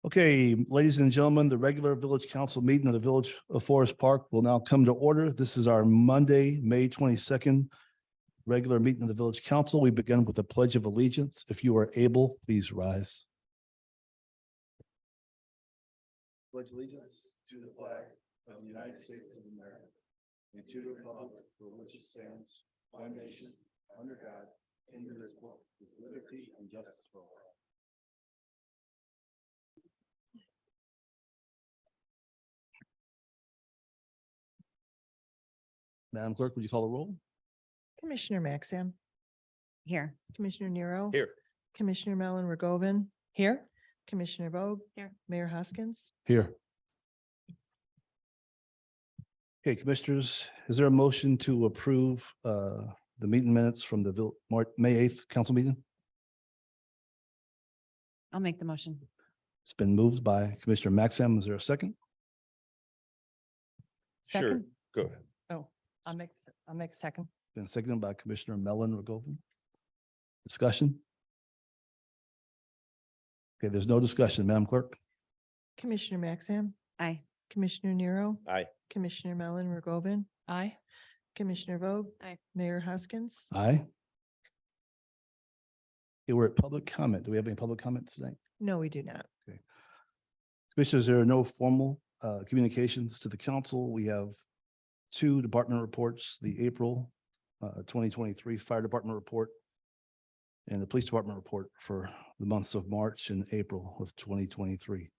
Okay, ladies and gentlemen, the regular village council meeting of the Village of Forest Park will now come to order. This is our Monday, May 22nd, regular meeting of the village council. We begin with the Pledge of Allegiance. If you are able, please rise. Pledge allegiance to the flag of the United States of America and to the republic for which it stands, one nation, under God, indivisible, with liberty and justice for all. Madam Clerk, would you call the roll? Commissioner Maxim, Here. Commissioner Nero. Here. Commissioner Mellon Rogovin. Here. Commissioner Vogt. Here. Mayor Hoskins. Here. Okay, commissioners, is there a motion to approve the meeting minutes from the May 8th council meeting? I'll make the motion. It's been moved by Commissioner Maxim. Is there a second? Sure, Second. go ahead. Oh, I'll make a second. Been seconded by Commissioner Mellon Rogovin. Discussion? Okay, there's no discussion. Madam Clerk? Commissioner Maxim, Aye. Commissioner Nero. Aye. Commissioner Mellon Rogovin. Aye. Commissioner Vogt. Aye. Mayor Hoskins. Aye. Okay, we're at public comment. Do we have any public comments tonight? No, we do not. Commissioners, there are no formal communications to the council. We have two department reports, the April 2023 Fire Department report and the Police Department report for the months of March and April of 2023.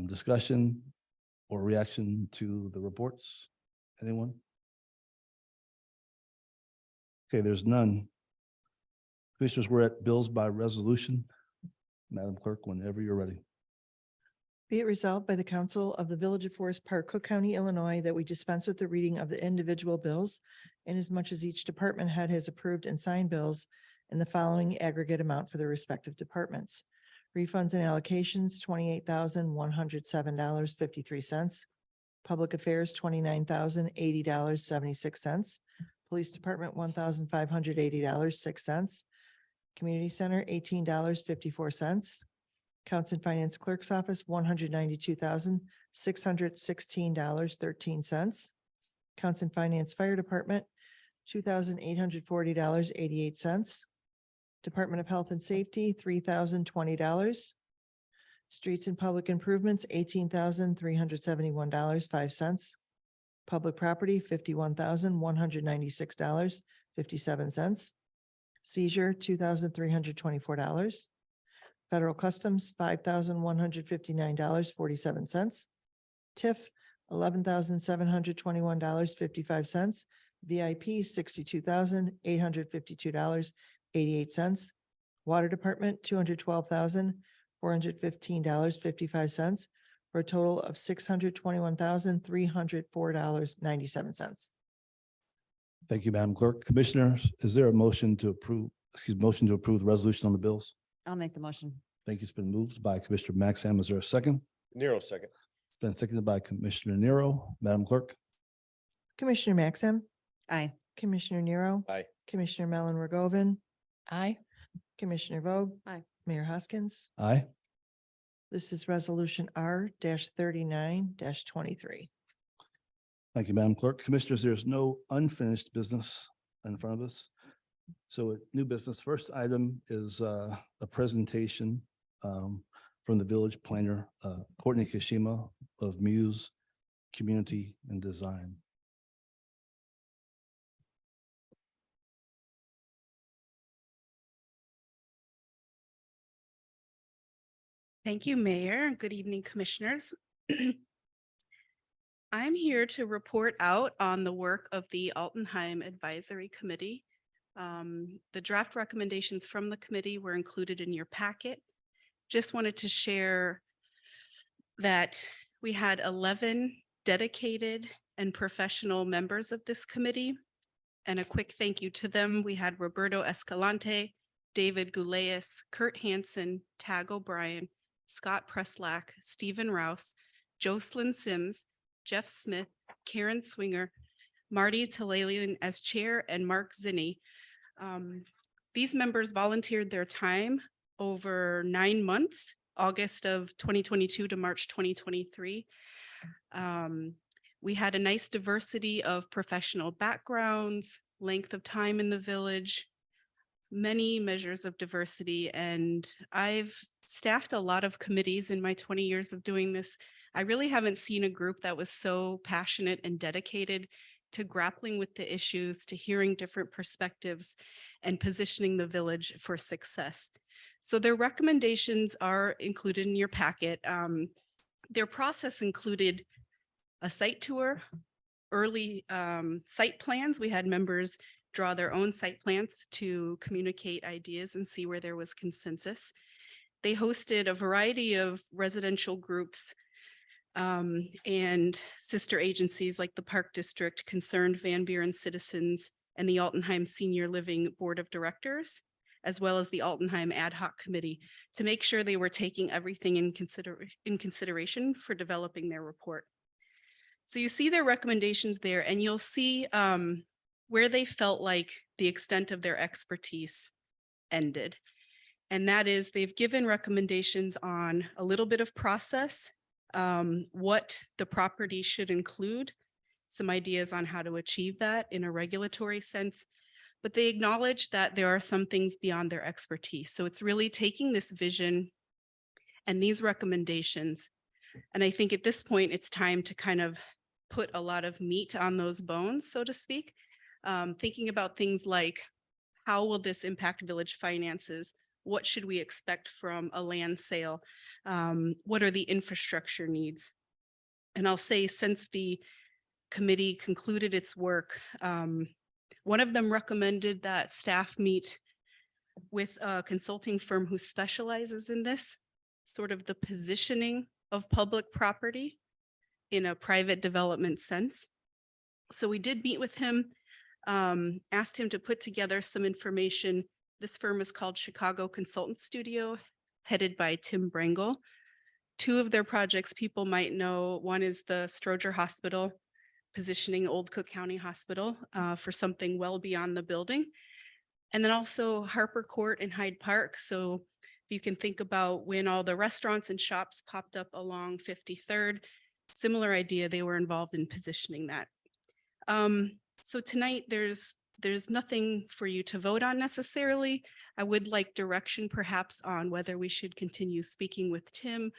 Discussion or reaction to the reports? Anyone? Okay, there's none. Commissioners, we're at bills by resolution. Madam Clerk, whenever you're ready. Be it resolved by the Council of the Village of Forest Park, Cook County, Illinois, that we dispense with the reading of the individual bills, inasmuch as each department head has approved and signed bills in the following aggregate amount for their respective departments. Refunds and allocations, $28,107.53. Public Affairs, $29,080.76. Police Department, $1,580.06. Community Center, $18.54. Accounts and Finance Clerk's Office, $192,616.13. Accounts and Finance Fire Department, $2,840.88. Department of Health and Safety, $3,020. Streets and Public Improvements, $18,371.05. Public Property, $51,196.57. Seizure, $2,324. Federal Customs, $5,159.47. TIF, $11,721.55. VIP, $62,852.88. Water Department, $212,415.55, for a total of $621,304.97. Thank you, Madam Clerk. Commissioners, is there a motion to approve, motion to approve the resolution on the bills? I'll make the motion. Thank you. It's been moved by Commissioner Maxim. Is there a second? Nero second. Been seconded by Commissioner Nero. Madam Clerk? Commissioner Maxim, Aye. Commissioner Nero. Aye. Commissioner Mellon Rogovin. Aye. Commissioner Vogt. Aye. Mayor Hoskins. Aye. This is resolution R-39-23. Thank you, Madam Clerk. Commissioners, there's no unfinished business in front of us. So new business, first item is a presentation from the village planner, Courtney Kashima of Muse Community and Design. Thank you, Mayor. Good evening, Commissioners. I'm here to report out on the work of the Altenheim Advisory Committee. The draft recommendations from the committee were included in your packet. Just wanted to share that we had 11 dedicated and professional members of this committee. And a quick thank you to them. We had Roberto Escalante, David Gouleas, Kurt Hansen, Tag O'Brien, Scott Preslack, Stephen Rouse, Jocelyn Sims, Jeff Smith, Karen Swinger, Marty Talalian as chair, and Mark Zinni. These members volunteered their time over 9 months August of 2022 to March 2023. We had a nice diversity of professional backgrounds, length of time in the village, many measures of diversity. And I've staffed a lot of committees in my 20 years of doing this. I really haven't seen a group that was so passionate and dedicated to grappling with the issues, to hearing different perspectives, and positioning the village for success. So their recommendations are included in your packet. Their process included a site tour, early site plans. We had members draw their own site plans to communicate ideas and see where there was consensus. They hosted a variety of residential groups and sister agencies like the Park District, Concerned Van Buren Citizens, and the Altenheim Senior Living Board of Directors, as well as the Altenheim Ad Hoc Committee, to make sure they were taking everything in consideration for developing their report. So you see their recommendations there, and you'll see where they felt like the extent of their expertise ended. And that is, they've given recommendations on a little bit of process, what the property should include, some ideas on how to achieve that in a regulatory sense, but they acknowledge that there are some things beyond their expertise. So it's really taking this vision and these recommendations. And I think at this point, it's time to kind of put a lot of meat on those bones, so to speak, thinking about things like, how will this impact village finances? What should we expect from a land sale? What are the infrastructure needs? And I'll say, since the committee concluded its work, one of them recommended that staff meet with a consulting firm who specializes in this, sort of the positioning of public property in a private development sense. So we did meet with him, asked him to put together some information. This firm is called Chicago Consultant Studio, headed by Tim Brangle. Two of their projects people might know. One is the Stroger Hospital, positioning Old Cook County Hospital for something well beyond the building. And then also Harper Court in Hyde Park. So if you can think about when all the restaurants and shops popped up along 53rd, similar idea, they were involved in positioning that. So tonight there's nothing for you to vote on necessarily. I would like direction perhaps on whether we should continue speaking with Tim,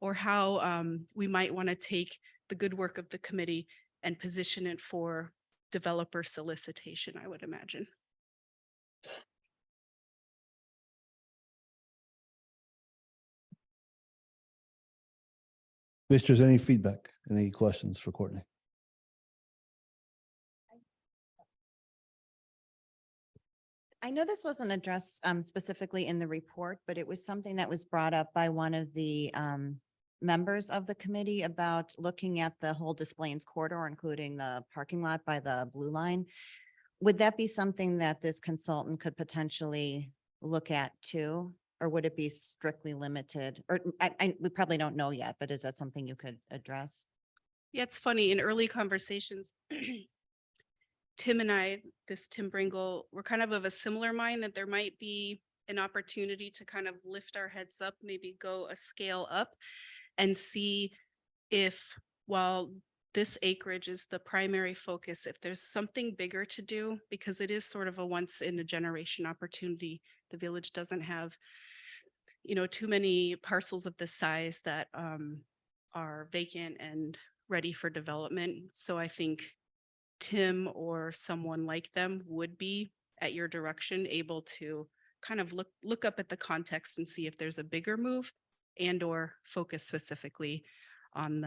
or how we might want to take the good work of the committee and position it for developer solicitation, I would imagine. Commissioners, any feedback, any questions for Courtney? I know this wasn't addressed specifically in the report, but it was something that was brought up by one of the members of the committee about looking at the whole Des Plaines corridor, including the parking lot by the Blue Line. Would that be something that this consultant could potentially look at too? Or would it be strictly limited? Or we probably don't know yet, but is that something you could address? Yeah, it's funny, in early conversations, Tim and I, Tim Bringle, we're kind of a similar mind that there might be an opportunity to kind of lift our heads up, maybe go a scale up and see if, while this acreage is the primary focus, if there's something bigger to do, because it is sort of a once in a generation opportunity. The village doesn't have, too many parcels of this size that are vacant and ready for development. So I think Tim or someone like them would be, at your direction, able to kind of look up at the context and see if there's a bigger move, and or focus specifically on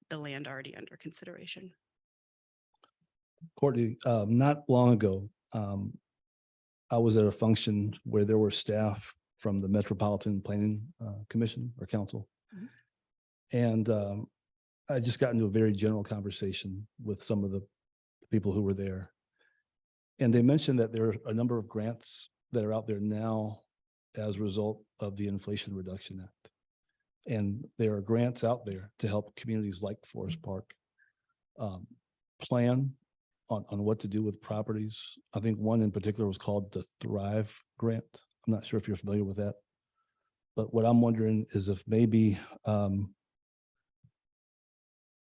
the land already under consideration. Courtney, not long ago, I was at a function where there were staff from the Metropolitan Planning Commission or Council. And I just got into a very general conversation with some of the people who were there. And they mentioned that there are a number of grants that are out there now as a result of the Inflation Reduction Act. And there are grants out there to help communities like Forest Park plan on what to do with properties. I think one in particular was called the Thrive Grant. I'm not sure if you're familiar with that. But what I'm wondering is if maybe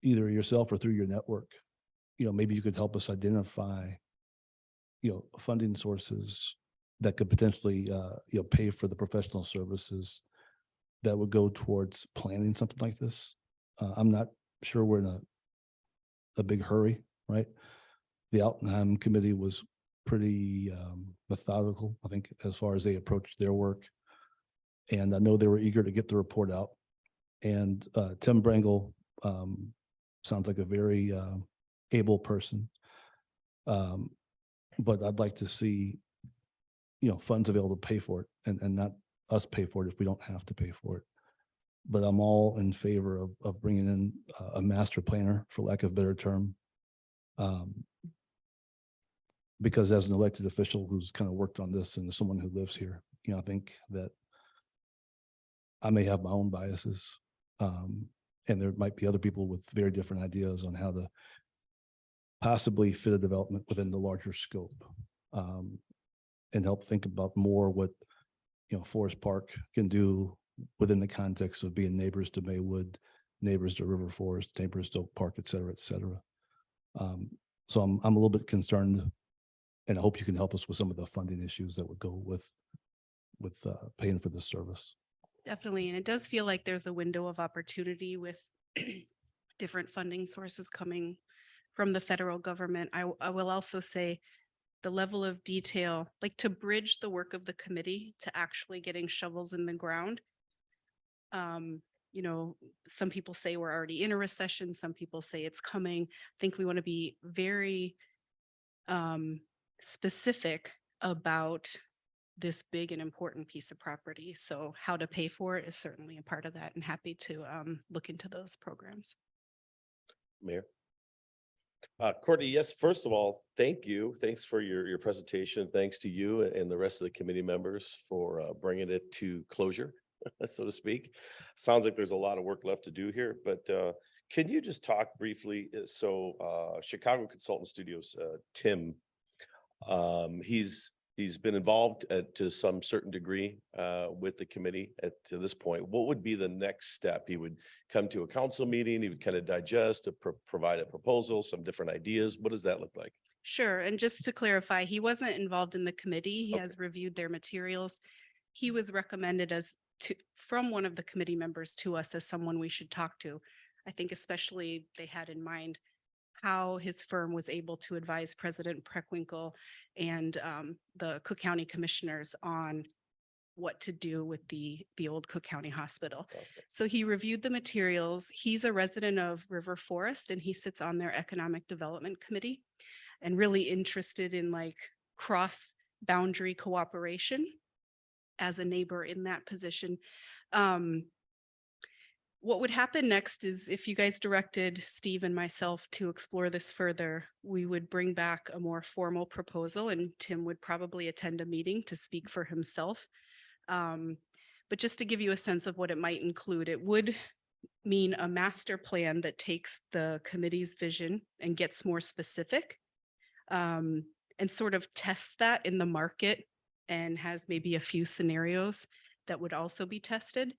either yourself or through your network, maybe you could help us identify, funding sources that could potentially, pay for the professional services that would go towards planning something like this. I'm not sure we're in a big hurry, right? The Altenheim committee was pretty methodical, I think, as far as they approached their work. And I know they were eager to get the report out. And Tim Brangle sounds like a very able person. But I'd like to see, funds available to pay for it and not us pay for it if we don't have to pay for it. But I'm all in favor of bringing in a master planner, for lack of a better term. Because as an elected official who's kind of worked on this and as someone who lives here, I think that I may have my own biases. And there might be other people with very different ideas on how to possibly fit a development within the larger scope. And help think about more what, Forest Park can do within the context of being neighbors to Maywood, neighbors to River Forest, neighbors to Oak Park, et cetera, et cetera. So I'm a little bit concerned, and I hope you can help us with some of the funding issues that would go with paying for this service. Definitely. And it does feel like there's a window of opportunity with different funding sources coming from the federal government. I will also say the level of detail, like to bridge the work of the committee to actually getting shovels in the ground. Some people say we're already in a recession. Some people say it's coming. I think we want to be very specific about this big and important piece of property. So how to pay for it is certainly a part of that, and happy to look into those programs. Mayor. Courtney, yes, first of all, thank you. Thanks for your presentation. Thanks to you and the rest of the committee members for bringing it to closure, so to speak. Sounds like there's a lot of work left to do here, but can you just talk briefly? So Chicago Consultant Studios, Tim, he's been involved to some certain degree with the committee to this point. What would be the next step? He would come to a council meeting, he would kind of digest, provide a proposal, some different ideas. What does that look like? Sure. And just to clarify, he wasn't involved in the committee. He Okay. has reviewed their materials. He was recommended from one of the committee members to us as someone we should talk to. I think especially they had in mind how his firm was able to advise President Preckwinkle and the Cook County commissioners on what to do with the old Cook County Hospital. Okay. So he reviewed the materials. He's a resident of River Forest, and he sits on their Economic Development Committee and really interested in like cross-boundary cooperation as a neighbor in that position. What would happen next is if you guys directed Steve and myself to explore this further, we would bring back a more formal proposal, and Tim would probably attend a meeting to speak for himself. But just to give you a sense of what it might include, it would mean a master plan that takes the committee's vision and gets more specific, and sort of tests that in the market and has maybe a few scenarios that would also be tested.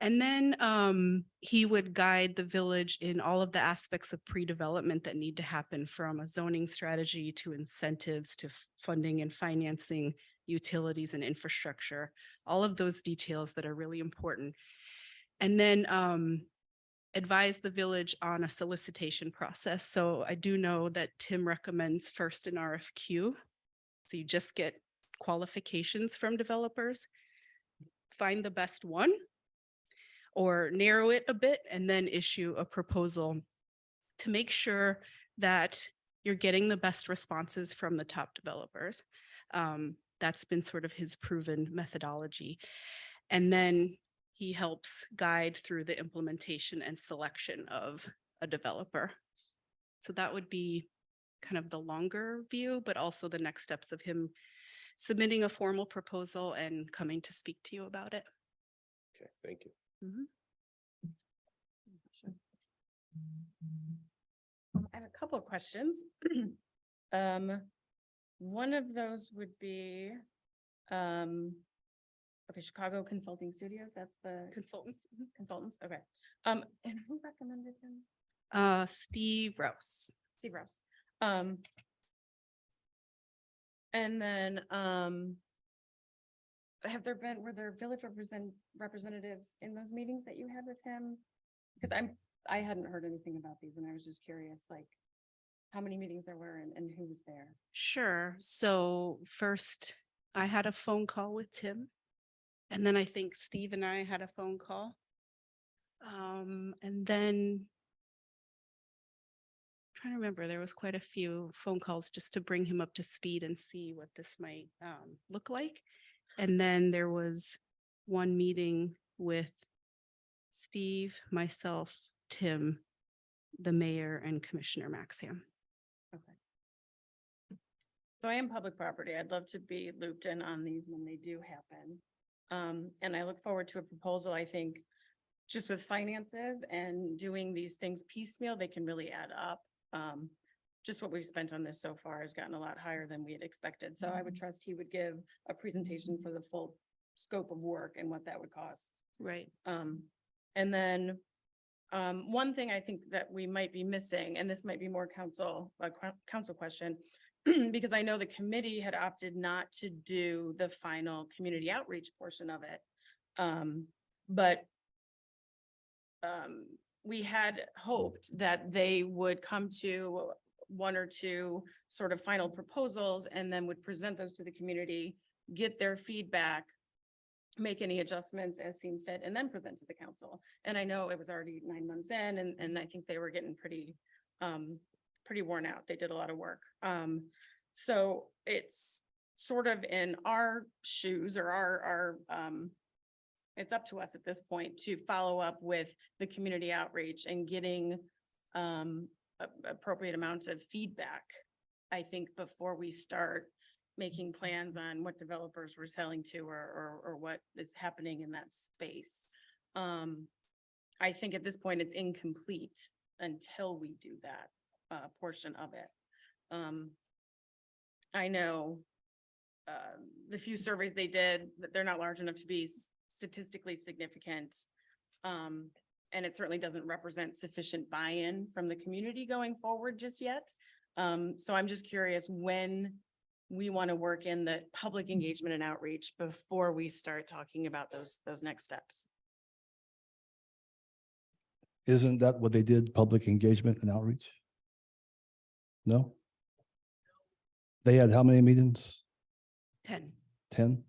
And then he would guide the village in all of the aspects of pre-development that need to happen, from a zoning strategy to incentives to funding and financing, utilities and infrastructure, all of those details that are really important. And then advise the village on a solicitation process. So I do know that Tim recommends first an RFQ. So you just get qualifications from developers, find the best one, or narrow it a bit, and then issue a proposal to make sure that you're getting the best responses from the top developers. That's been sort of his proven methodology. And then he helps guide through the implementation and selection of a developer. So that would be kind of the longer view, but also the next steps of him submitting a formal proposal and coming to speak to you about it. Okay, thank you. I have a couple of questions. One of those would be, Okay, Chicago Consulting Studios, that's the Consultants. consultants, okay. And who recommended him? Steve Rouse. Steve Rouse. And then, were there village representatives in those meetings that you had with him? Because I hadn't heard anything about these and I was just curious, like, how many meetings there were and who was there? Sure. So first, I had a phone call with Tim. And then I think Steve and I had a phone call. And then trying to remember, there was quite a few phone calls just to bring him up to speed and see what this might look like. And then there was one meeting with Steve, myself, Tim, the mayor, and Commissioner Maxham. Okay. So I am public property. I'd love to be looped in on these when they do happen. And I look forward to a proposal. I think just with finances and doing these things piecemeal, they can really add up. Just what we've spent on this so far has gotten a lot higher than we had expected. So I would trust he would give a presentation for the full scope of work and what that would cost. Right. And then one thing I think that we might be missing, and this might be more council question, because I know the committee had opted not to do the final community outreach portion of it. But we had hoped that they would come to one or two sort of final proposals and then would present those to the community, get their feedback, make any adjustments as seen fit, and then present to the council. And I know it was already 9 months in, and I think they were getting pretty worn out. They did a lot of work. So it's sort of in our shoes or our it's up to us at this point to follow up with the community outreach and getting appropriate amounts of feedback, I think, before we start making plans on what developers we're selling to or what is happening in that space. I think at this point it's incomplete until we do that portion of it. I know the few surveys they did, that they're not large enough to be statistically significant. And it certainly doesn't represent sufficient buy-in from the community going forward just yet. So I'm just curious when we want to work in the public engagement and outreach before we start talking about those next steps. Isn't that what they did, public engagement and outreach? No? They had how many meetings? 10. 10?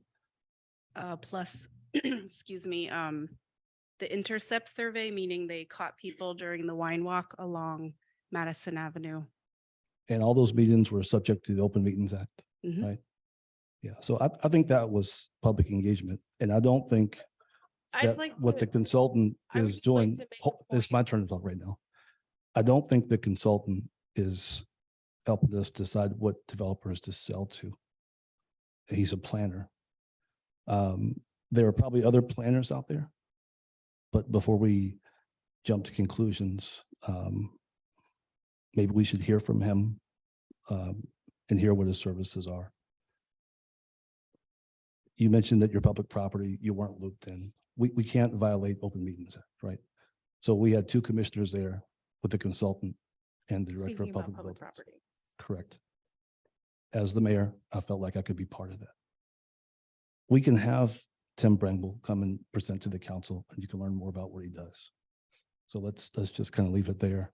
Plus, excuse me, the intercept survey, meaning they caught people during the wine walk along Madison Avenue. And all those meetings were subject to the Open Meetings Act, Mhm. right? Yeah, so I think that was public engagement, and I don't think that what the consultant I would is just like doing, to make a it's my turn to talk right now. I don't think the consultant is helping us decide what developers to sell to. He's a planner. There are probably other planners out there. But before we jump to conclusions, maybe we should hear from him and hear what his services are. You mentioned that your public property, you weren't looped in. We can't violate Open Meetings Act, right? So we had two commissioners there with the consultant and the director Speaking of about public public buildings. property. Correct. As the mayor, I felt like I could be part of that. We can have Tim Brangle come and present to the council and you can learn more about what he does. So let's just kind of leave it there.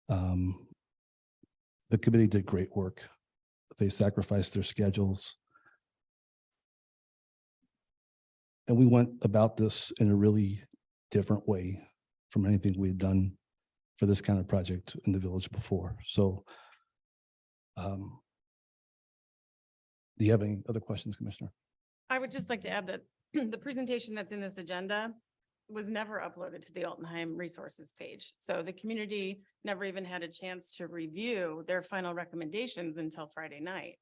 The committee did great work. They sacrificed their schedules. And we went about this in a really different way from anything we had done for this kind of project in the village before. So do you have any other questions, Commissioner? I would just like to add that the presentation that's in this agenda was never uploaded to the Altenheim resources page. So the community never even had a chance to review their final recommendations until Friday night.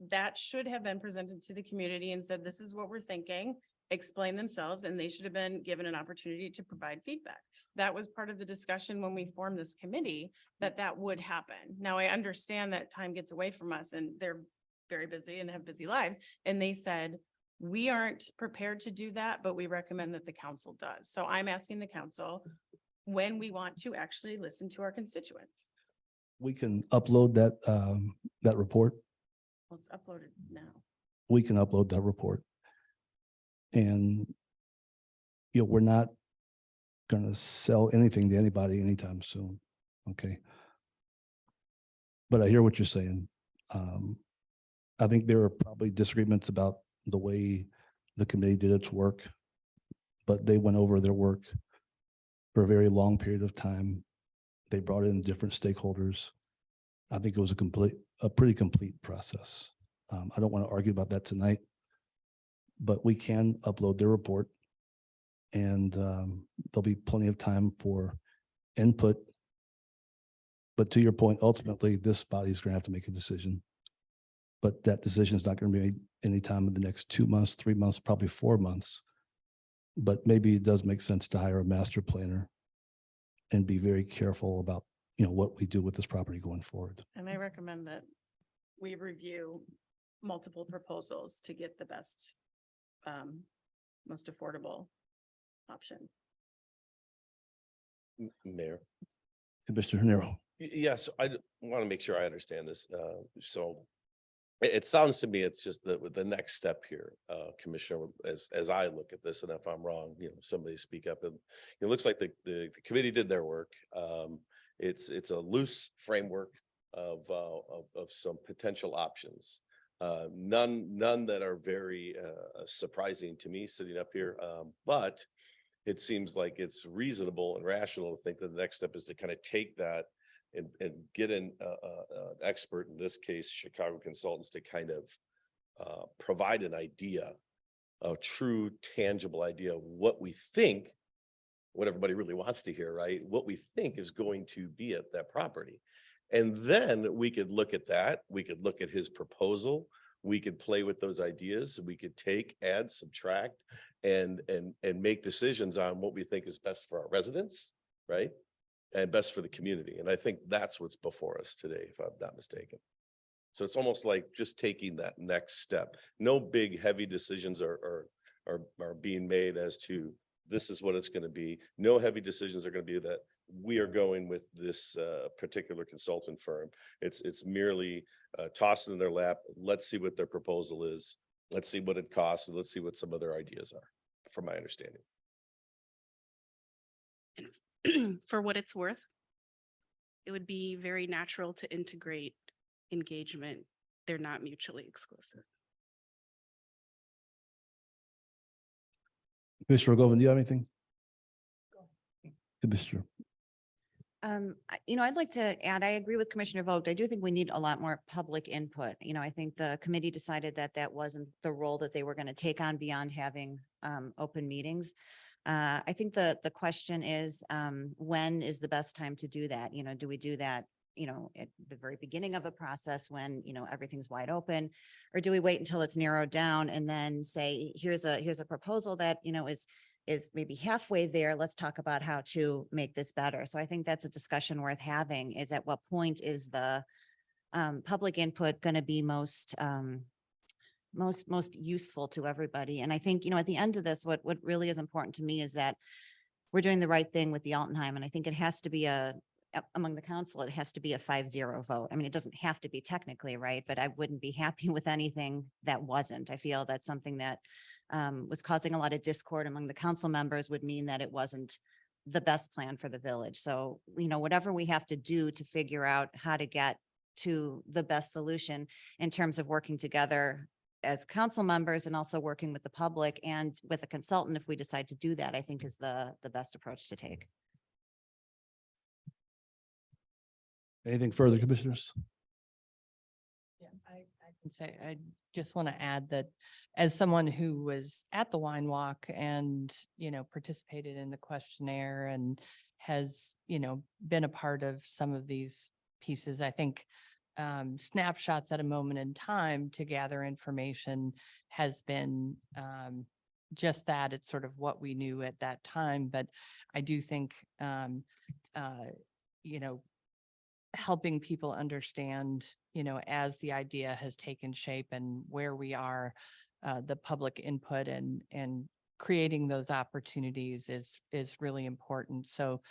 That should have been presented to the community and said, this is what we're thinking, explain themselves, and they should have been given an opportunity to provide feedback. That was part of the discussion when we formed this committee, that would happen. Now, I understand that time gets away from us and they're very busy and have busy lives. And they said, We aren't prepared to do that, but we recommend that the council does. So I'm asking the council when we want to actually listen to our constituents. We can upload that, that report. Let's upload it now. We can upload that report. And, we're not gonna sell anything to anybody anytime soon, okay? But I hear what you're saying. I think there are probably disagreements about the way the committee did its work, but they went over their work for a very long period of time. They brought in different stakeholders. I think it was a pretty complete process. I don't want to argue about that tonight, but we can upload their report, and there'll be plenty of time for input. But to your point, ultimately, this body is going to have to make a decision. But that decision is not going to be made anytime in the next 2 months, 3 months, probably 4 months. But maybe it does make sense to hire a master planner and be very careful about, what we do with this property going forward. And I recommend that we review multiple proposals to get the best, most affordable option. Mayor. Commissioner Nero. Yes, I want to make sure I understand this. So it sounds to me, it's just the next step here, Commissioner, as I look at this, and if I'm wrong, somebody speak up. And it looks like the committee did their work. It's a loose framework of some potential options. None that are very surprising to me sitting up here, but it seems like it's reasonable and rational to think that the next step is to kind of take that and get an expert, in this case, Chicago Consultants, to kind of provide an idea, a true tangible idea of what we think, what everybody really wants to hear, right? What we think is going to be at that property. And then we could look at that. We could look at his proposal. We could play with those ideas. We could take, add, subtract, and make decisions on what we think is best for our residents, right? And best for the community. And I think that's what's before us today, if I'm not mistaken. So it's almost like just taking that next step. No big heavy decisions are being made as to this is what it's going to be. No heavy decisions are going to be that we are going with this particular consultant firm. It's merely tossed in their lap. Let's see what their proposal is. Let's see what it costs, and let's see what some other ideas are, from my understanding. For what it's worth, it would be very natural to integrate engagement. They're not mutually exclusive. Commissioner Govan, do you have anything? Commissioner. I'd like to add, I agree with Commissioner Vogt. I do think we need a lot more public input. I think the committee decided that that wasn't the role that they were going to take on beyond having open meetings. I think the question is, when is the best time to do that? Do we do that, at the very beginning of a process when, everything's wide open? Or do we wait until it's narrowed down and then say, here's a proposal that, is maybe halfway there. Let's talk about how to make this better. So I think that's a discussion worth having, is at what point is the public input going to be most useful to everybody. And I think, at the end of this, what really is important to me is that we're doing the right thing with the Altenheim. And I think it has to be among the council, it has to be a 5-0 vote. I mean, it doesn't have to be technically right, but I wouldn't be happy with anything that wasn't. I feel that something that was causing a lot of discord among the council members would mean that it wasn't the best plan for the village. So, whatever we have to do to figure out how to get to the best solution in terms of working together as council members and also working with the public and with a consultant, if we decide to do that, I think is the best approach to take. Anything further, commissioners? Yeah, I can say, I just want to add that as someone who was at the wine walk and, participated in the questionnaire and has, been a part of some of these pieces, I think snapshots at a moment in time to gather information has been just that. It's sort of what we knew at that time. But I do think, helping people understand, as the idea has taken shape and where we are, the public input and creating those opportunities is really important. So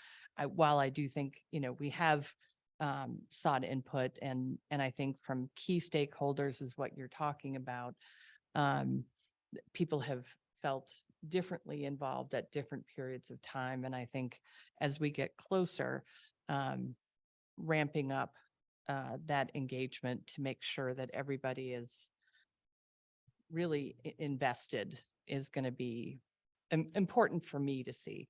while I do think, we have sought input and I think from key stakeholders is what you're talking about. People have felt differently involved at different periods of time. And I think as we get closer, ramping up that engagement to make sure that everybody is really invested is going to be important for me to see.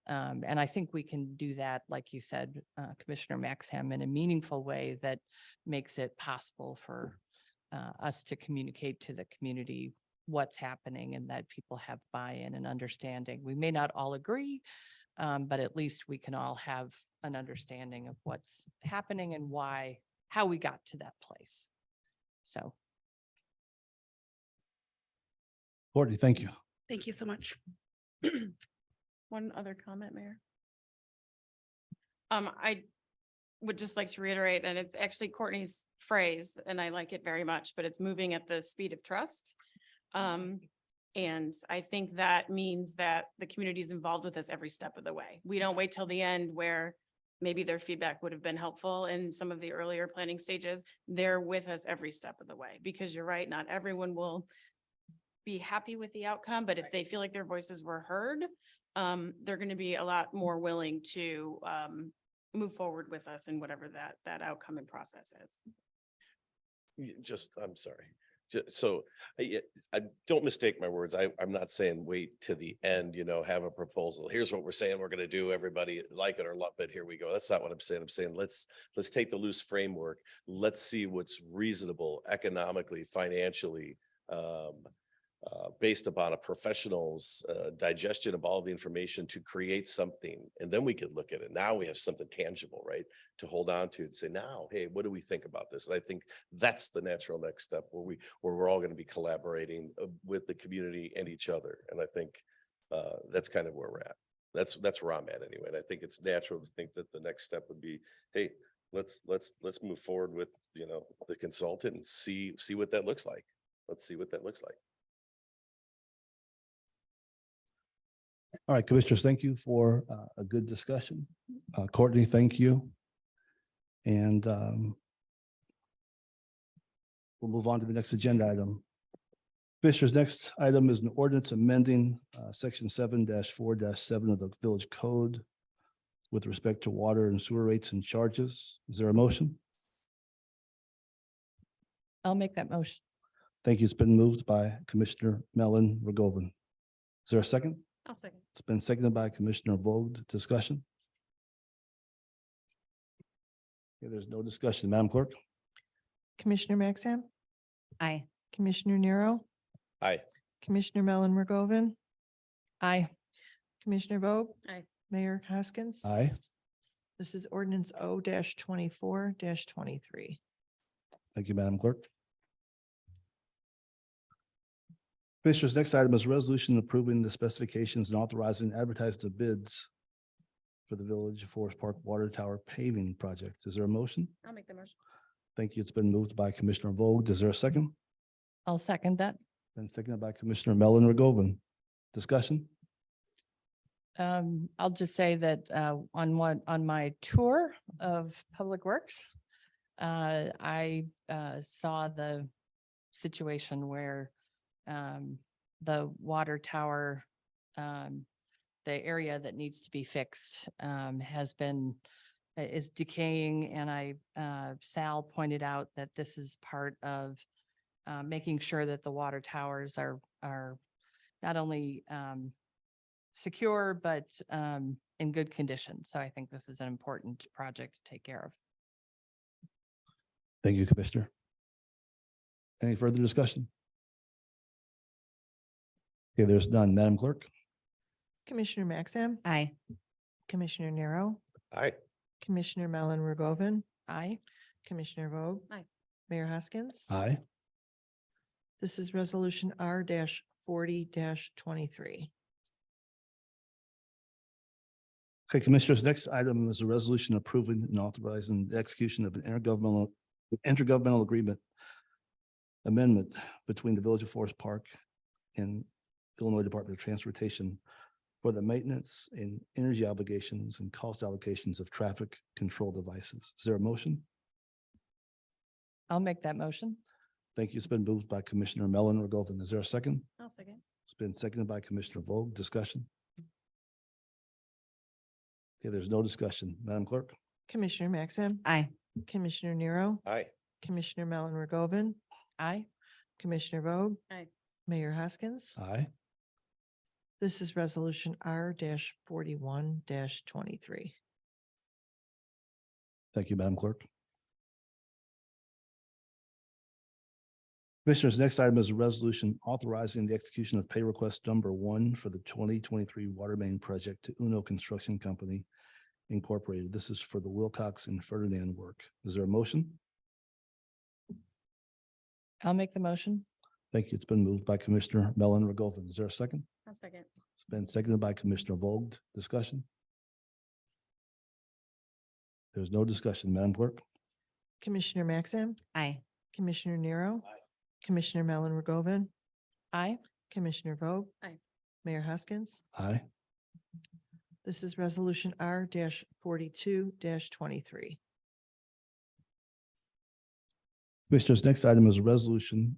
And I think we can do that, like you said, Commissioner Maxham, in a meaningful way that makes it possible for us to communicate to the community what's happening and that people have buy-in and understanding. We may not all agree, but at least we can all have an understanding of what's happening and how we got to that place. So. Courtney, thank you. Thank you so much. One other comment, Mayor. I would just like to reiterate, and it's actually Courtney's phrase, and I like it very much, but it's moving at the speed of trust. And I think that means that the community is involved with us every step of the way. We don't wait till the end where maybe their feedback would have been helpful in some of the earlier planning stages. They're with us every step of the way, because you're right, not everyone will be happy with the outcome, but if they feel like their voices were heard, they're going to be a lot more willing to move forward with us in whatever that outcome and process is. I'm sorry. So I don't mistake my words. I'm not saying wait to the end, have a proposal. Here's what we're saying we're going to do. Everybody like it or love it. Here we go. That's not what I'm saying. I'm saying let's take the loose framework. Let's see what's reasonable economically, financially, based upon a professional's digestion of all the information to create something. And then we could look at it. Now we have something tangible, right? To hold on to and say, now, hey, what do we think about this? And I think that's the natural next step where we're all going to be collaborating with the community and each other. And I think that's kind of where we're at. That's where I'm at anyway. And I think it's natural to think that the next step would be, hey, let's move forward with, the consultant and see what that looks like. Let's see what that looks like. All right, commissioners, thank you for a good discussion. Courtney, thank you. And we'll move on to the next agenda item. Commissioners, next item is an ordinance amending section 7-4-7 of the village code with respect to water and sewer rates and charges. Is there a motion? I'll make that motion. Thank you. It's been moved by Commissioner Mellon Rogovan. Is there a second? I'll second. It's been seconded by Commissioner Vogt. Discussion? Okay, there's no discussion. Madam Clerk? Commissioner Maxham, Aye. Commissioner Nero, Aye. Commissioner Mellon Rogovan, Aye. Commissioner Vogt. Aye. Mayor Hoskins. Aye. This is ordinance O-24-23. Thank you, Madam Clerk. Commissioners, next item is a resolution approving the specifications and authorizing advertising of bids for the Village of Forest Park Water Tower paving project. Is there a motion? I'll make the motion. Thank you. It's been moved by Commissioner Vogt. Is there a second? I'll second that. Been seconded by Commissioner Mellon Rogovan. Discussion? I'll just say that on my tour of Public Works, I saw the situation where the water tower, the area that needs to be fixed is decaying. And Sal pointed out that this is part of making sure that the water towers are not only secure, but in good condition. So I think this is an important project to take care of. Thank you, Commissioner. Any further discussion? Okay, there's none. Madam Clerk? Commissioner Maxham, Aye. Commissioner Nero, Aye. Commissioner Mellon Rogovan, Aye. Commissioner Vogt. Aye. Mayor Hoskins. Aye. This is resolution R-40-23. Okay, Commissioners, next item is a resolution approving and authorizing the execution of an intergovernmental agreement amendment between the Village of Forest Park and Illinois Department of Transportation for the maintenance and energy obligations and cost allocations of traffic control devices. Is there a motion? I'll make that motion. Thank you. It's been moved by Commissioner Mellon Regovan. Is there a second? I'll second. It's been seconded by Commissioner Vogt. Discussion? Okay, there's no discussion. Madam Clerk? Commissioner Maxim, Aye. Commissioner Nero, Aye. Commissioner Mellon Regovan, Aye. Commissioner Vogt. Aye. Mayor Hoskins. Aye. This is resolution R 41 23. Thank you, Madam Clerk. Commissioners, next item is a resolution authorizing the execution of pay request number 1 for the 2023 water main project to Uno Construction Company Incorporated. This is for the Wilcox and Ferdinand work. Is there a motion? I'll make the motion. Thank you. It's been moved by Commissioner Mellon Regovan. Is there a second? I'll second. It's been seconded by Commissioner Vogt. Discussion? There's no discussion. Madam Clerk? Commissioner Maxim, Aye. Commissioner Nero, Commissioner Mellon Regovan, Aye. Commissioner Vogt. Aye. Mayor Hoskins. Aye. This is resolution R 42 23. Commissioners, next item is a resolution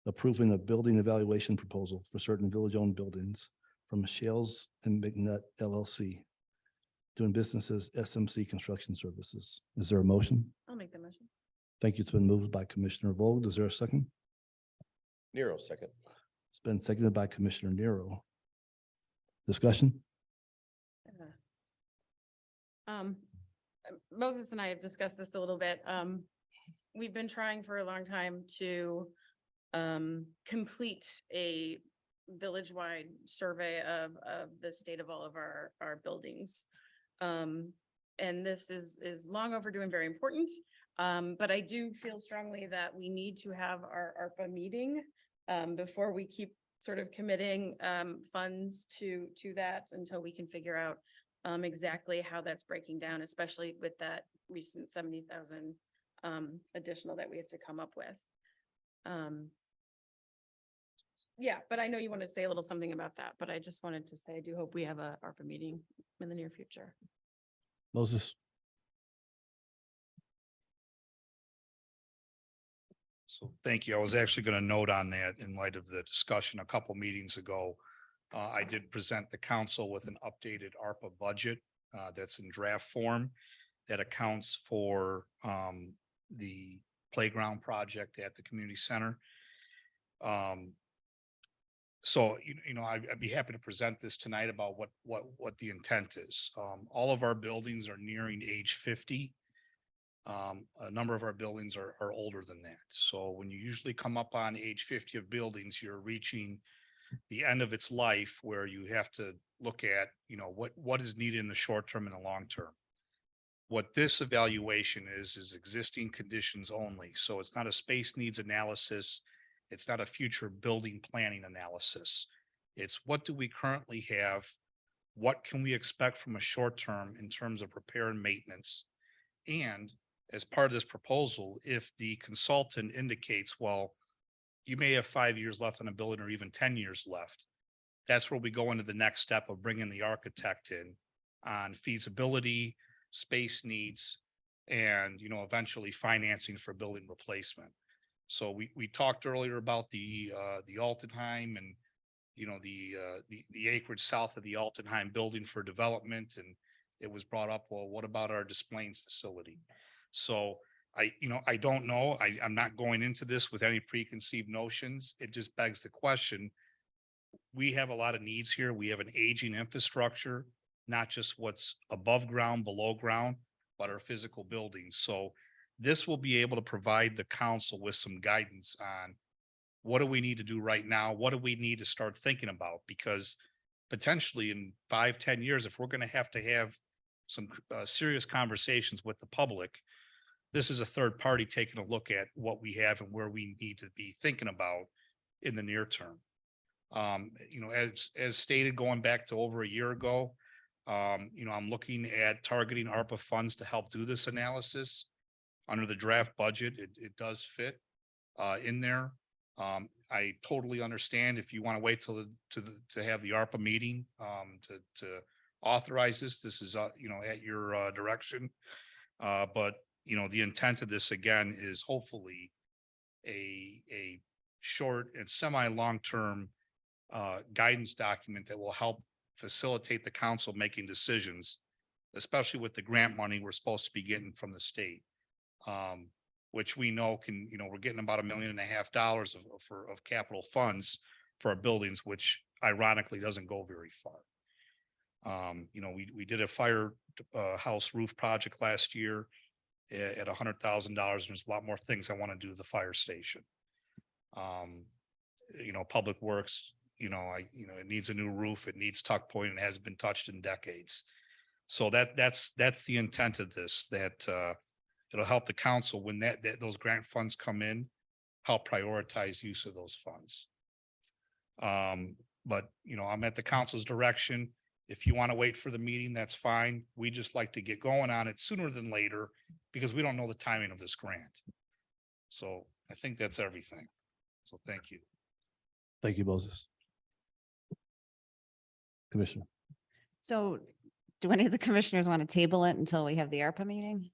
approving a building evaluation proposal for certain village-owned buildings from Shales and McNutt LLC, doing business as SMC Construction Services. Is there a motion? I'll make the motion. Thank you. It's been moved by Commissioner Vogt. Is there a second? Nero, second. It's been seconded by Commissioner Nero. Discussion? Moses and I have discussed this a little bit. We've been trying for a long time to complete a village-wide survey of the state of all of our buildings. And this is long overdue and very important. But I do feel strongly that we need to have our ARPA meeting before we keep sort of committing funds to that until we can figure out exactly how that's breaking down, especially with that recent 70,000 additional that we have to come up with. Yeah, but I know you want to say a little something about that, but I just wanted to say, I do hope we have a ARPA meeting in the near future. Moses? So thank you. I was actually going to note on that in light of the discussion a couple meetings ago. I did present the council with an updated ARPA budget that's in draft form that accounts for the playground project at the community center. So, I'd be happy to present this tonight about what the intent is. All of our buildings are nearing age 50. A number of our buildings are older than that. So when you usually come up on age 50 of buildings, you're reaching the end of its life where you have to look at, what is needed in the short term and the long term. What this evaluation is existing conditions only. So it's not a space needs analysis. It's not a future building planning analysis. It's what do we currently have? What can we expect from a short term in terms of repair and maintenance? And as part of this proposal, if the consultant indicates, well, you may have 5 years left on a building or even 10 years left, that's where we go into the next step of bringing the architect in on feasibility, space needs, and, eventually financing for building replacement. So we talked earlier about the Altenheim and, the acreage south of the Altenheim building for development. And it was brought up, well, what about our Des Plaines facility? So I don't know. I'm not going into this with any preconceived notions. It just begs the question. We have a lot of needs here. We have an aging infrastructure, not just what's above ground, below ground, but our physical buildings. So this will be able to provide the council with some guidance on what do we need to do right now? What do we need to start thinking about? Because potentially in 5-10 years, if we're going to have some serious conversations with the public, this is a third party taking a look at what we have and where we need to be thinking about in the near term. As stated, going back to over a year ago, I'm looking at targeting ARPA funds to help do this analysis. Under the draft budget, it does fit. in there. I totally understand if you want to wait till to have the ARPA meeting, to authorize this is, you know, at your, direction. But, you know, the intent of this again is hopefully a short and semi-long-term guidance document that will help facilitate the council making decisions, especially with the grant money we're supposed to be getting from the state. Which we know can, you know, we're getting about $1.5 million of capital funds for our buildings, which ironically doesn't go very far. You know, we did a fire house roof project last year at $100,000. There's a lot more things I want to do to the fire station. You know, Public Works, you know, it needs a new roof, it needs tuck point and hasn't been touched in decades. So that's the intent of this, that it'll help the council when those grant funds come in, help prioritize use of those funds. But, you know, I'm at the council's direction. If you want to wait for the meeting, that's fine. We just like to get going on it sooner than later because we don't know the timing of this grant. So I think that's everything. So thank you. Thank you, Moses. Commissioner. So do any of the commissioners want to table it until we have the ARPA meeting?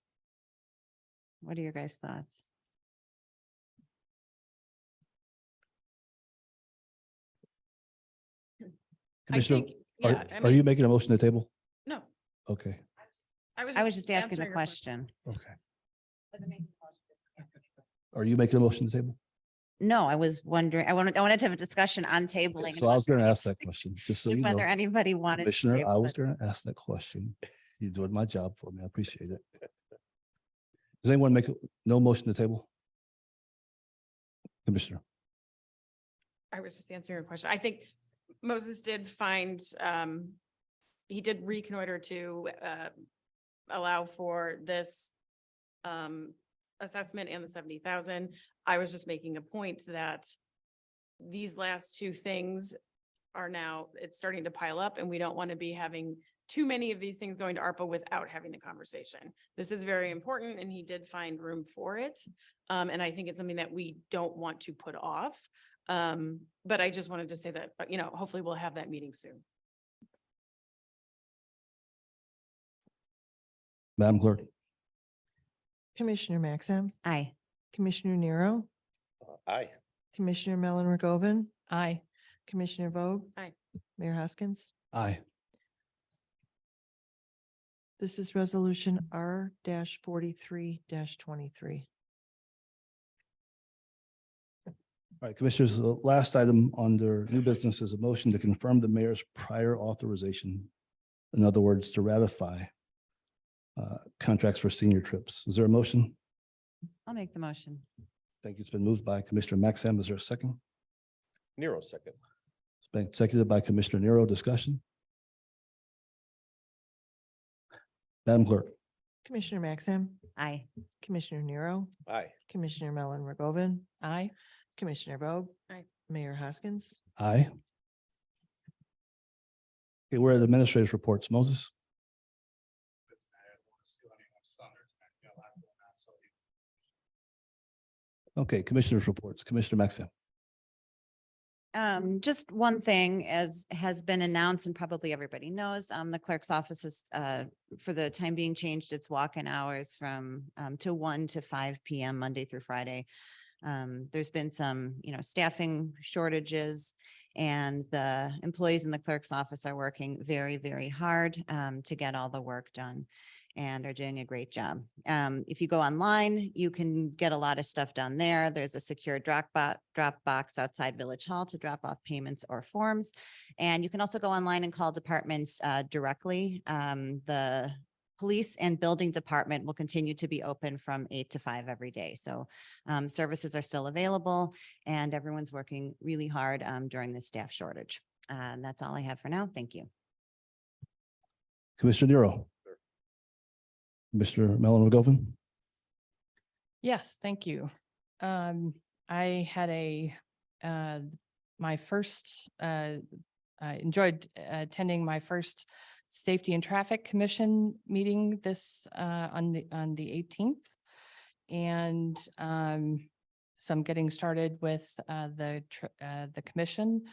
What are your guys' thoughts? Commissioner, think- yeah, I are you mean- making a motion to table? No, Okay, I was just asking answering the your question. okay. Are you making a motion to table? No, I was wondering, I wanted to have a discussion on tabling. So I was going to ask that question, just so you know. Whether anybody wanted. to Commissioner, I table was it. going to ask that question. You're doing my job for me. I appreciate it. Does anyone make no motion to table? Commissioner, I was just answering your question. I think Moses did find, he did reconnoiter to allow for this assessment and the 70,000. I was just making a point that these last two things are now, it's starting to pile up and we don't want to be having too many of these things going to ARPA without having the conversation. This is very important and he did find room for it. And I think it's something that we don't want to put off. But I just wanted to say that, you know, hopefully we'll have that meeting soon. Madam Clerk. Commissioner Maxim, Aye. Commissioner Nero, Aye. Commissioner Mellon Rigoven, Aye. Commissioner Vogt. Aye. Mayor Hoskins. Aye. This is resolution R 43 All right, Commissioners, the last item under new business is a motion to confirm the mayor's prior authorization. In other words, to ratify contracts for senior trips. Is there a motion? I'll make the motion. Thank you. It's been moved by Commissioner Maxim. Is there a second? Nero second. It's been seconded by Commissioner Nero. Discussion? Madam Clerk. Commissioner Maxim, Aye. Commissioner Nero, Aye. Commissioner Mellon Rigoven, Aye. Commissioner Vogt. Aye. Mayor Hoskins. Aye. Okay, we're at administrative reports. Moses? Okay, Commissioners' reports. Commissioner Maxim. Just one thing, as has been announced and probably everybody knows, the clerk's office is, for the time being, changed its walk-in hours from, to 1 to 5 PM, Monday through Friday. There's been some, you know, staffing shortages and the employees in the clerk's office are working very, very hard, to get all the work done and are doing a great job. If you go online, you can get a lot of stuff done there. There's a secure drop box outside Village Hall to drop off payments or forms. And you can also go online and call departments directly. The police and building department will continue to be open from 8 to 5 every day. So services are still available and everyone's working really hard during the staff shortage. And that's all I have for now. Thank you. Commissioner Nero. Commissioner Mellon Rigoven. Yes, thank you. I had my first, I enjoyed attending my first Safety and Traffic Commission meeting this, on the 18th. And So I'm getting started with the commission.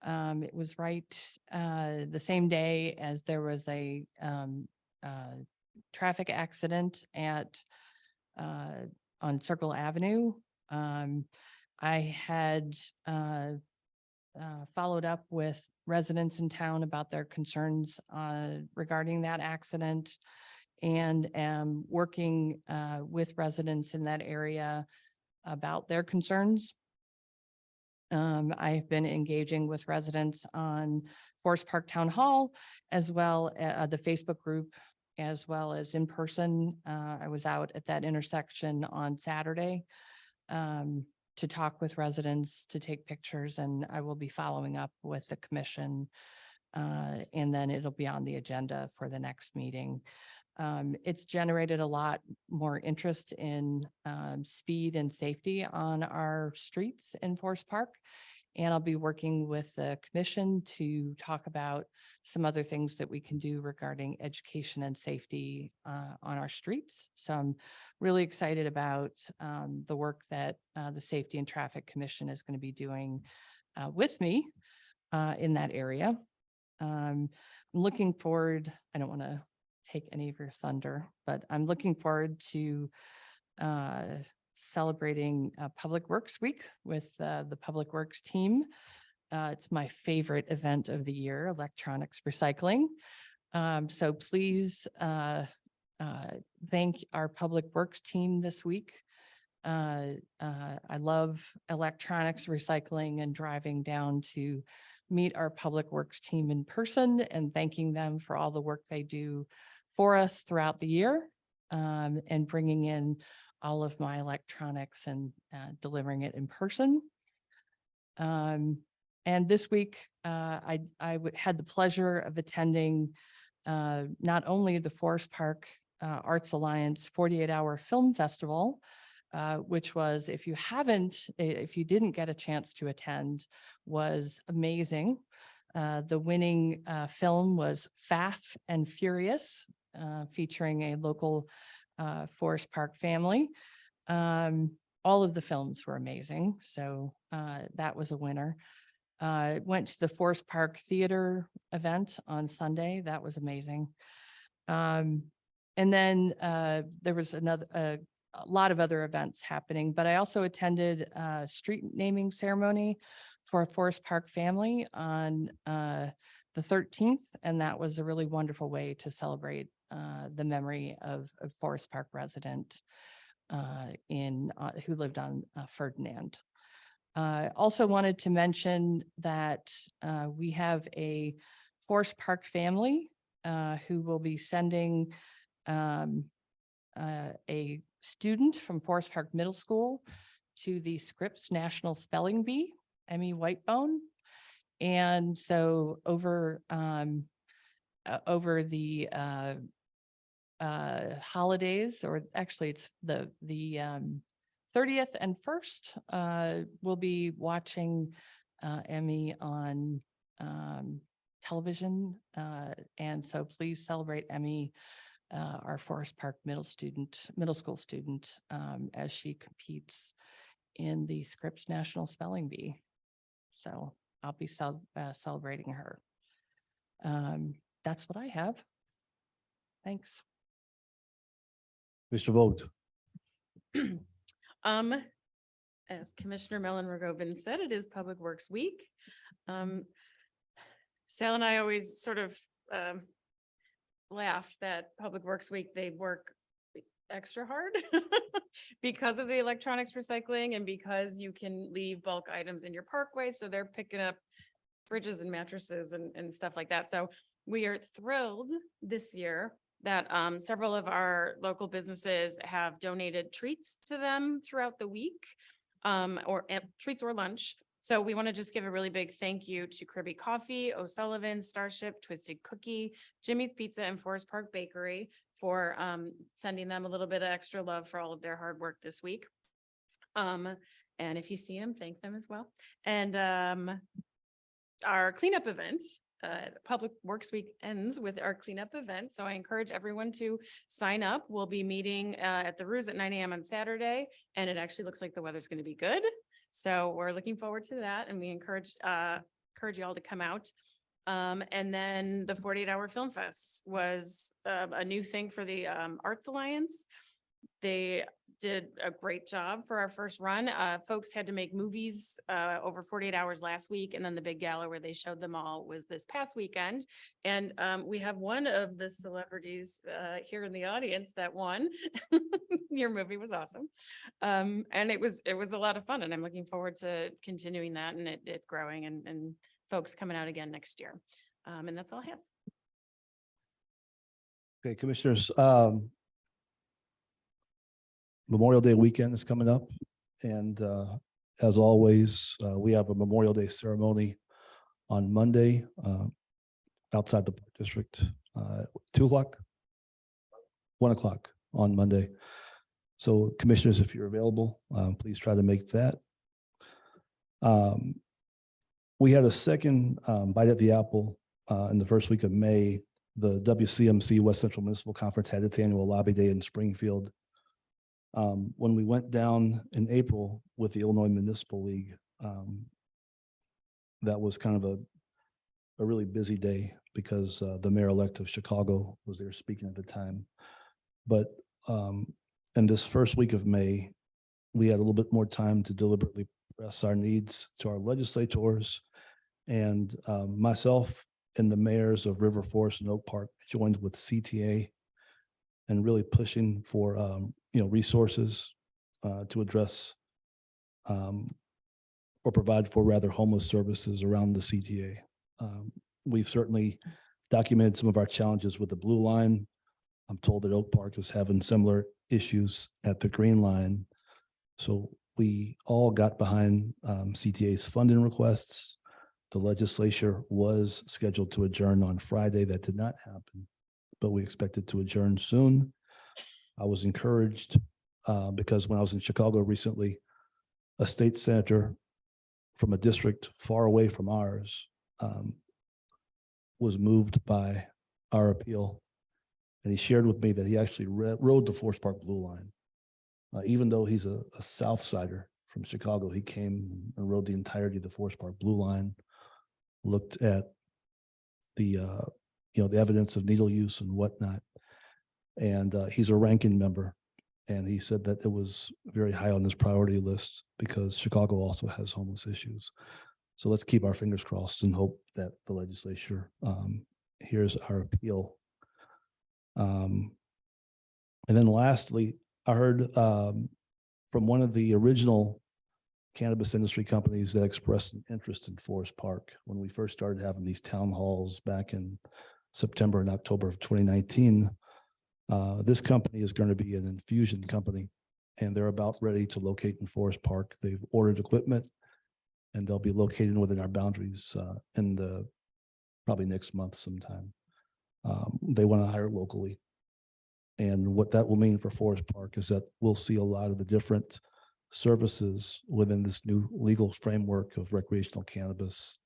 It was right the same day as there was a traffic accident on Circle Avenue. I had followed up with residents in town about their concerns regarding that accident, and am working with residents in that area about their concerns. I've been engaging with residents on Forest Park Town Hall, as well as the Facebook group, as well as in person. I was out at that intersection on Saturday to talk with residents, to take pictures, and I will be following up with the commission. And then it'll be on the agenda for the next meeting. It's generated a lot more interest in speed and safety on our streets in Forest Park. And I'll be working with the commission to talk about some other things that we can do regarding education and safety on our streets. So I'm really excited about the work that the Safety and Traffic Commission is going to be doing with me in that area. I'm looking forward, I don't want to take any of your thunder, but I'm looking forward to celebrating Public Works Week with the Public Works team. It's my favorite event of the year, electronics recycling. So please thank our Public Works team this week. I love electronics recycling and driving down to meet our Public Works team in person and thanking them for all the work they do for us throughout the year, and bringing in all of my electronics and delivering it in person. And this week, I had the pleasure of attending not only the Forest Park Arts Alliance 48-hour film festival, which was, if you didn't get a chance to attend, was amazing. The winning film was Fast and Furious, featuring a local Forest Park family. All of the films were amazing, so that was a winner. Went to the Forest Park Theater event on Sunday. That was amazing. And then there was a lot of other events happening, but I also attended a street naming ceremony for a Forest Park family on the 13th, and that was a really wonderful way to celebrate the memory of a Forest Park resident who lived on Ferdinand. Also wanted to mention that we have a Forest Park family who will be sending a student from Forest Park Middle School to the Scripps National Spelling Bee, Emmy Whitebone. And so over the holidays, or actually it's the 30th and 1st, we'll be watching Emmy on television. And so please celebrate Emmy, our Forest Park middle school student, as she competes in the Scripps National Spelling Bee. So I'll be celebrating her. That's what I have. Thanks. Mr. Vogt. As Commissioner Mellon Rogovin said, it is Public Works Week. Sal and I always sort of laugh that Public Works Week, they work extra hard because of the electronics recycling and because you can leave bulk items in your parkway. So they're picking up fridges and mattresses and stuff like that. So we are thrilled this year that several of our local businesses have donated treats to them throughout the week, or treats or lunch. So we want to just give a really big thank you to Kirby Coffee, O'Sullivan, Starship, Twisted Cookie, Jimmy's Pizza, and Forest Park Bakery for sending them a little bit of extra love for all of their hard work this week. And if you see them, thank them as well. And our cleanup event Public Works Week ends with our cleanup event. So I encourage everyone to sign up. We'll be meeting at the Ruse at 9 a.m. on Saturday, and it actually looks like the weather's going to be good. So we're looking forward to that, and we encourage you all to come out. And then the 48-hour Film Fest was a new thing for the Arts Alliance. They did a great job for our first run. Folks had to make movies over 48 hours last week, and then the big gala where they showed them all was this past weekend. And we have one of the celebrities here in the audience that won. Your movie was awesome. And it was a lot of fun, and I'm looking forward to continuing that and it growing and folks coming out again next year. And that's all I have. Okay, commissioners, Memorial Day weekend is coming up, and as always, we have a Memorial Day ceremony on Monday outside the Park District, 2 o'clock, 1 o'clock on Monday. So commissioners, if you're available, please try to make that. We had a second bite at the apple in the first week of May. The WCMC West Central Municipal Conference had its annual lobby day in Springfield. When we went down in April with the Illinois Municipal League, that was kind of a really busy day because the mayor-elect of Chicago was there speaking at the time. But in this first week of May, we had a little bit more time to deliberately press our needs to our legislators, and myself and the mayors of River Forest and Oak Park joined with CTA and really pushing for resources to address or provide for rather homeless services around the CTA. We've certainly documented some of our challenges with the Blue Line. I'm told that Oak Park is having similar issues at the Green Line. So we all got behind CTA's funding requests. The legislature was scheduled to adjourn on Friday. That did not happen, but we expected to adjourn soon. I was encouraged because when I was in Chicago recently, a state senator from a district far away from ours was moved by our appeal. And he shared with me that he actually rode the Forest Park Blue Line. Even though he's a South Sider from Chicago, he came and rode the entirety of the Forest Park Blue Line, looked at the the evidence of needle use and whatnot. And he's a ranking member. And he said that it was very high on his priority list because Chicago also has homeless issues. So let's keep our fingers crossed and hope that the legislature hears our appeal. And then lastly, I heard from one of the original cannabis industry companies that expressed an interest in Forest Park when we first started having these town halls back in September and October of 2019. This company is going to be an infusion company, and they're about ready to locate in Forest Park. They've ordered equipment, and they'll be located within our boundaries in probably next month sometime. They want to hire locally. And what that will mean for Forest Park is that we'll see a lot of the different services within this new legal framework of recreational cannabis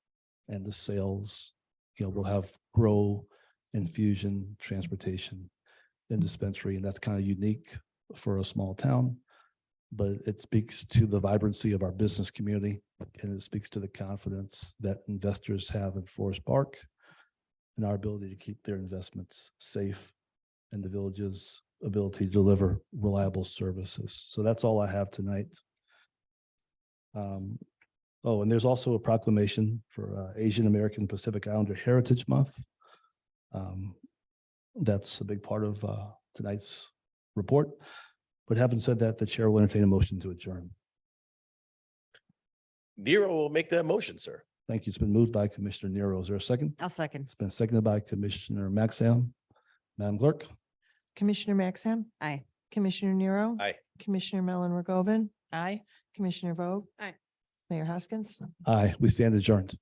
and the sales. We'll have grow, infusion, transportation, and dispensary, and that's kind of unique for a small town. But it speaks to the vibrancy of our business community, and it speaks to the confidence that investors have in Forest Park and our ability to keep their investments safe and the village's ability to deliver reliable services. So that's all I have tonight. Oh, and there's also a proclamation for Asian American Pacific Islander Heritage Month. That's a big part of tonight's report. But having said that, the chair will entertain a motion to adjourn. Nero will make that motion, sir. Thank you. It's been moved by Commissioner Nero. Is there a second? I'll second. It's been seconded by Commissioner Maxam. Madam Clerk? Commissioner Maxam, Aye. Commissioner Nero. Aye. Commissioner Mellon Rogoven, Aye. Commissioner Vogt. Aye. Mayor Hoskins. Aye, we stand adjourned.